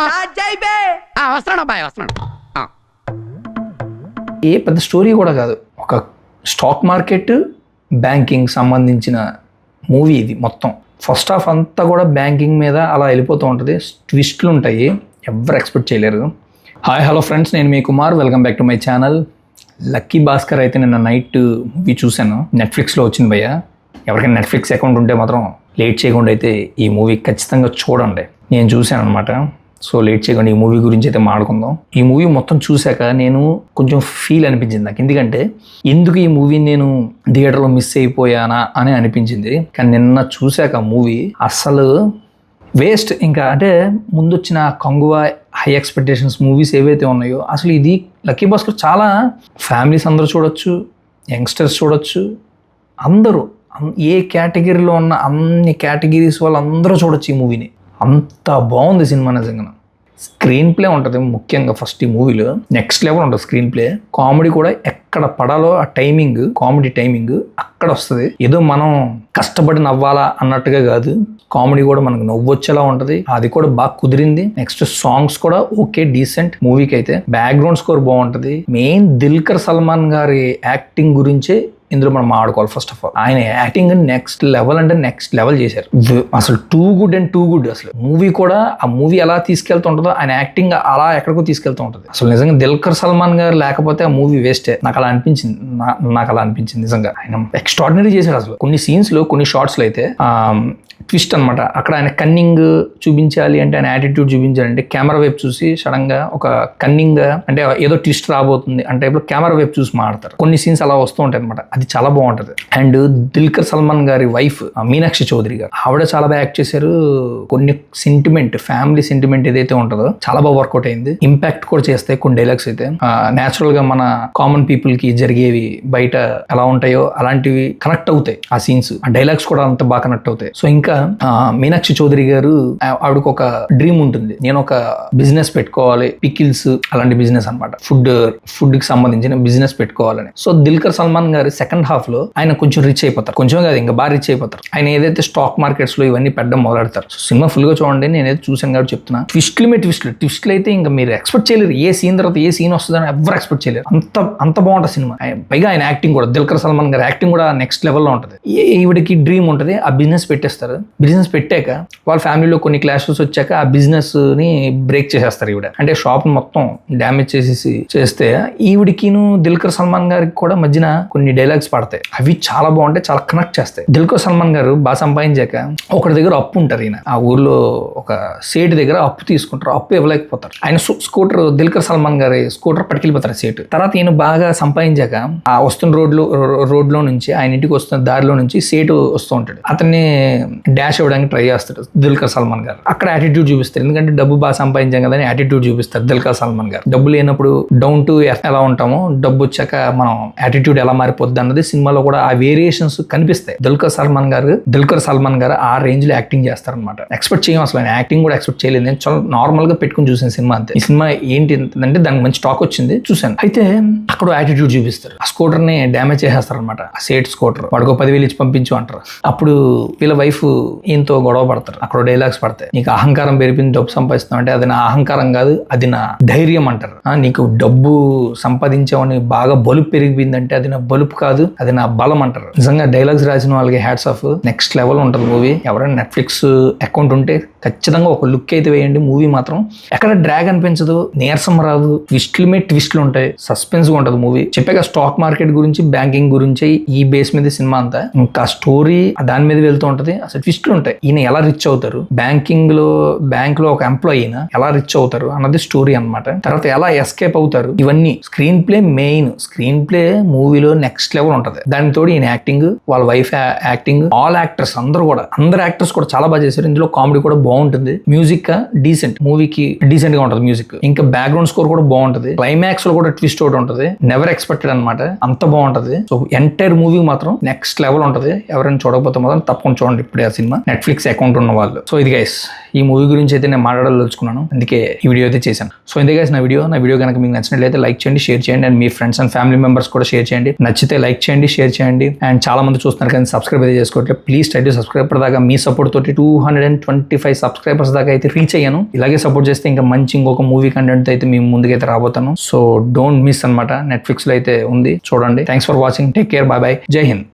వస్తున్నాడు అబ్బాయి వస్తున్నాడు. ఏ పెద్ద స్టోరీ కూడా కాదు, ఒక స్టాక్ మార్కెట్ బ్యాంకింగ్ సంబంధించిన మూవీ ఇది మొత్తం. ఫస్ట్ హాఫ్ అంతా కూడా బ్యాంకింగ్ మీద అలా వెళ్ళిపోతూ ఉంటుంది, ట్విస్ట్లు ఉంటాయి, ఎవరు ఎక్స్పెక్ట్ చేయలేరు. హాయ్ హలో ఫ్రెండ్స్, నేను మీ Kumar, welcome back to my channel. Lucky Bhaskar అయితే నిన్న నైట్ మూవీ చూశాను, నెట్ఫ్లిక్స్లో వచ్చింది భయ్య. ఎవరికైనా నెట్ఫ్లిక్స్ అకౌంట్ ఉంటే మాత్రం లేట్ చేయకుండా అయితే ఈ మూవీ ఖచ్చితంగా చూడండి. నేను చూశాను అనమాట, సో లేట్ చేయకుండా ఈ మూవీ గురించి అయితే మాట్లాడుకుందాం. ఈ మూవీ మొత్తం చూశాక నేను కొంచెం ఫీల్ అనిపించింది నాకు, ఎందుకంటే ఎందుకు ఈ మూవీని నేను థియేటర్లో మిస్ అయిపోయానా అని అనిపించింది. కానీ నిన్న చూశాక మూవీ అస్సలు వేస్ట్. ఇంకా అంటే ముందు వచ్చిన కంగువ, హై ఎక్స్పెక్టేషన్స్ మూవీస్ ఏవైతే ఉన్నాయో, అసలు ఇది లక్కీ భాస్కర్ చాలా ఫ్యామిలీస్ అందరూ చూడొచ్చు, యంగ్స్టర్స్ చూడొచ్చు, అందరూ ఏ కేటగిరీలో ఉన్న అన్ని కేటగిరీస్ వాళ్ళు అందరూ చూడొచ్చు ఈ మూవీని. అంత బాగుంది సినిమా నిజంగా. స్క్రీన్ ప్లే ఉంటుంది ముఖ్యంగా, ఫస్ట్ ఈ మూవీలో నెక్స్ట్ లెవెల్ ఉంటుంది స్క్రీన్ ప్లే. కామెడీ కూడా ఎక్కడ పడాలో ఆ టైమింగ్, కామెడీ టైమింగ్ అక్కడ వస్తుంది. ఏదో మనం కష్టపడి నవ్వాలా అన్నట్టుగా కాదు, కామెడీ కూడా మనకు నవ్వొచ్చేలా ఉంటుంది, అది కూడా బాగా కుదిరింది. నెక్స్ట్ సాంగ్స్ కూడా ఓకే, డీసెంట్. మూవీకి అయితే బ్యాక్గ్రౌండ్ స్కోర్ బాగుంటుంది. మెయిన్ దుల్కర్ సల్మాన్ గారి యాక్టింగ్ గురించే ఇందులో మనం ఆడుకోవాలి. ఫస్ట్ ఆఫ్ ఆల్ ఆయన యాక్టింగ్ నెక్స్ట్ లెవెల్ అంటే నెక్స్ట్ లెవెల్ చేశారు అసలు. Too good and too good. అసలు మూవీ కూడా ఆ మూవీ ఎలా తీసుకెళ్తుంటుందో ఆయన యాక్టింగ్ అలా ఎక్కడికో తీసుకెళ్తూ ఉంటుంది. అసలు నిజంగా దుల్కర్ సల్మాన్ గారు లేకపోతే ఆ మూవీ వేస్టే, నాకు అలా అనిపించింది నిజంగా. ఆయన ఎక్స్ట్రాడినరీ చేశారు అసలు. కొన్ని సీన్స్ లో, కొన్ని షార్ట్స్ లో అయితే ట్విస్ట్ అనమాట. అక్కడ ఆయన కన్నింగ్ చూపించాలి అంటే, ఆయన యాటిట్యూడ్ చూపించాలంటే కెమెరా వైపు చూసి సడన్ గా ఒక కన్నింగ్ అంటే ఏదో ట్విస్ట్ రాబోతుంది అంటే ఇప్పుడు కెమెరా వైపు చూసి మాడతారు. కొన్ని సీన్స్ అలా వస్తూ ఉంటాయి అనమాట, అది చాలా బాగుంటది. అండ్ దుల్కర్ సల్మాన్ గారి వైఫ్ మీనాక్షి చౌదరి గారు, ఆవిడ చాలా బాగా యాక్ట్ చేశారు. కొన్ని సెంటిమెంట్, ఫ్యామిలీ సెంటిమెంట్ ఏదైతే ఉంటుందో చాలా బాగా వర్కౌట్ అయింది. ఇంపాక్ట్ కూడా చేస్తాయి కొన్ని డైలాగ్స్ అయితే. నేచురల్ గా మన కామన్ పీపుల్ కి జరిగేవి బయట ఎలా ఉంటాయో అలాంటివి కనెక్ట్ అవుతాయి ఆ సీన్స్. ఆ డైలాగ్స్ కూడా అంత బాగా కనెక్ట్ అవుతాయి. సో ఇంకా మీనాక్షి చౌదరి గారు, ఆవిడకు ఒక డ్రీమ్ ఉంటుంది, నేను ఒక బిజినెస్ పెట్టుకోవాలి, పికిల్స్ అలాంటి బిజినెస్ అనమాట, ఫుడ్ కి సంబంధించిన బిజినెస్ పెట్టుకోవాలని. సో దుల్కర్ సల్మాన్ గారు సెకండ్ హాఫ్ లో ఆయన కొంచెం రిచ్ అయిపోతారు, కొంచెం కాదు ఇంకా బాగా రిచ్ అయిపోతారు. ఆయన ఏదైతే స్టాక్ మార్కెట్స్ లో ఇవన్నీ పెట్టడం మొదలెడతారు. సో సినిమా ఫుల్ గా చూడండి, నేనైతే చూసాను కాబట్టి చెప్తున్నా. ట్విస్ట్లు అయితే ఇంకా మీరు ఎక్స్పెక్ట్ చేయలేరు. ఏ సీన్ తర్వాత ఏ సీన్ వస్తుందని ఎవరు ఎక్స్పెక్ట్ చేయలేరు. అంత బాగుంటుంది సినిమా. పైగా ఆయన యాక్టింగ్ కూడా, దుల్కర్ సల్మాన్ గారి యాక్టింగ్ కూడా నెక్స్ట్ లెవెల్లో ఉంటుంది. ఈవిడికి డ్రీమ్ ఉంటుంది, ఆ బిజినెస్ పెట్టేస్తారు. బిజినెస్ పెట్టాక వాళ్ళ ఫ్యామిలీలో కొన్ని క్లాషెస్ వచ్చాక ఆ బిజినెస్ ని బ్రేక్ చేసేస్తారు ఈవిడ. అంటే షాప్ మొత్తం డ్యామేజ్ చేస్తే ఈవిడికిను దుల్కర్ సల్మాన్ గారికి కూడా మధ్యన కొన్ని డైలాగ్స్ పడతాయి, అవి చాలా బాగుంటాయి, చాలా కనెక్ట్ చేస్తాయి. దుల్కర్ సల్మాన్ గారు బాగా సంపాదించాక ఒకటి దగ్గర అప్పు ఉంటారు, ఈయన ఆ ఊర్లో ఒక సేటు దగ్గర అప్పు తీసుకుంటారు, అప్పు ఇవ్వలేకపోతారు. ఆయన స్కూటర్, దుల్కర్ సల్మాన్ గారి స్కూటర్ పట్టుకెళ్ళిపోతారు సేటు. తర్వాత ఈయన బాగా సంపాదించాక ఆ వస్తున్న రోడ్లో నుంచి ఆయన ఇంటికి వస్తున్న దారిలో నుంచి సేటు వస్తూ ఉంటాడు. అతన్ని డాష్ ఇవ్వడానికి ట్రై చేస్తాడు దుల్కర్ సల్మాన్ గారు. అక్కడ యాటిట్యూడ్ చూపిస్తారు, ఎందుకంటే డబ్బు బాగా సంపాదించాం కదా అని యాటిట్యూడ్ చూపిస్తారు దుల్కర్ సల్మాన్ గారు. డబ్బు లేనప్పుడు డౌన్ టు ఎర్త్ ఎలా ఉంటామో, డబ్బు వచ్చాక మనం యాటిట్యూడ్ ఎలా మారిపోద్ది అన్నది సినిమాలో కూడా ఆ వేరియేషన్స్ కనిపిస్తాయి. దుల్కర్ సల్మాన్ గారు ఆ రేంజ్ లో యాక్టింగ్ చేస్తారనమాట. ఎక్స్పెక్ట్ చేయం అసలు, ఆయన యాక్టింగ్ కూడా ఎక్స్పెక్ట్ చేయలేదు. నేను చాలా నార్మల్ గా పెట్టుకుని చూసాను సినిమా అంతే. ఈ సినిమా ఏంటి అంటే దానికి మంచి టాక్ వచ్చింది, చూసాను. అయితే అక్కడ యాటిట్యూడ్ చూపిస్తారు, ఆ స్కూటర్ ని డ్యామేజ్ చేసేస్తారు అనమాట. ఆ సేట్ స్కూటర్ వాడికి 10,000 ఇచ్చి పంపించు అంటారు. అప్పుడు వీళ్ళ వైఫ్ ఈయనతో గొడవ పడతారు, అక్కడ డైలాగ్స్ పడతాయి. నీకు అహంకారం పెరిపింది, డబ్బు సంపాదిస్తావు అంటే అది నా అహంకారం కాదు, అది నా ధైర్యం అంటారు. నీకు డబ్బు సంపాదించావని బాగా బలుపు పెరిగిపోయిందంటే అది నా బలుపు కాదు, అది నా బలం అంటారు. నిజంగా డైలాగ్స్ రాసిన వాళ్ళకి హ్యాట్స్ ఆఫ్. నెక్స్ట్ లెవెల్ ఉంటుంది మూవీ. ఎవరైనా నెట్ఫ్లిక్స్ అకౌంట్ ఉంటే ఖచ్చితంగా ఒక లుక్ అయితే వేయండి. మూవీ మాత్రం ఎక్కడ డ్రాగ్ అనిపించదు, నీరసం రాదు, ట్విస్ట్లు ఉంటాయి, సస్పెన్స్ గా ఉంటుంది మూవీ. చెప్పాక స్టాక్ మార్కెట్ గురించి, బ్యాంకింగ్ గురించి ఈ బేస్ మీద సినిమా అంతా. ఇంకా స్టోరీ దాని మీద వెళ్తూ ఉంటది. అసలు ట్విస్ట్లు ఉంటాయి. ఈయన ఎలా రిచ్ అవుతారు, బ్యాంక్ లో ఒక ఎంప్లాయీ అయినా ఎలా రిచ్ అవుతారు అన్నది స్టోరీ అనమాట. తర్వాత ఎలా ఎస్కేప్ అవుతారు, ఇవన్నీ. స్క్రీన్ ప్లే మూవీలో నెక్స్ట్ లెవెల్ ఉంటది. దానితో ఈయన యాక్టింగ్, వాళ్ళ వైఫ్ యాక్టింగ్, ఆల్ యాక్టర్స్ అందరు యాక్టర్స్ కూడా చాలా బాగా చేశారు. ఇందులో కామెడీ కూడా బాగుంటుంది. మ్యూజిక్ డీసెంట్, మూవీకి డీసెంట్ గా ఉంటుంది మ్యూజిక్. ఇంకా బ్యాక్గ్రౌండ్ స్కోర్ కూడా బాగుంటది. క్లైమాక్స్ లో కూడా ట్విస్ట్ ఒకటి ఉంటుంది, నెవర్ ఎక్స్పెక్టెడ్ అనమాట, అంత బాగుంటది. సో ఎంటైర్ మూవీ మాత్రం నెక్స్ట్ లెవెల్ ఉంటది. ఎవరైనా చూడకపోతే మాత్రం తప్పకుండా చూడండి ఇప్పుడే ఆ సినిమా, నెట్ఫ్లిక్స్ అకౌంట్ ఉన్న వాళ్ళు. సో ఇది గైస్, ఈ మూవీ గురించి అయితే నేను మాట్లాడాలనుకున్నాను, అందుకే ఈ వీడియో అయితే చేశాను. సో ఇది గైస్ నా వీడియో కనుక మీకు నచ్చినట్లయితే లైక్ చేయండి, షేర్ చేయండి, and me friends and family members కూడా షేర్ చేయండి. నచ్చితే లైక్ చేయండి, షేర్ చేయండి. అండ్ చాలా మంది చూస్తున్నారు కానీ సబ్స్క్రైబ్ అయితే చేసుకోవట్లేదు. Please try to subscribe. దాకా మీ సపోర్ట్ తోటి 225 సబ్స్క్రైబర్స్ దాకా అయితే రీచ్ అయ్యాను. ఇలాగే సపోర్ట్ చేస్తే ఇంకా మంచి ఇంకొక మూవీ కంటెంట్ అయితే మేము ముందుకైతే రాబోతాను. సో డోంట్ మిస్ అనమాట. నెట్ఫ్లిక్స్ లో అయితే ఉంది, చూడండి. Thanks for watching. Take care. Bye bye. జై హింద్.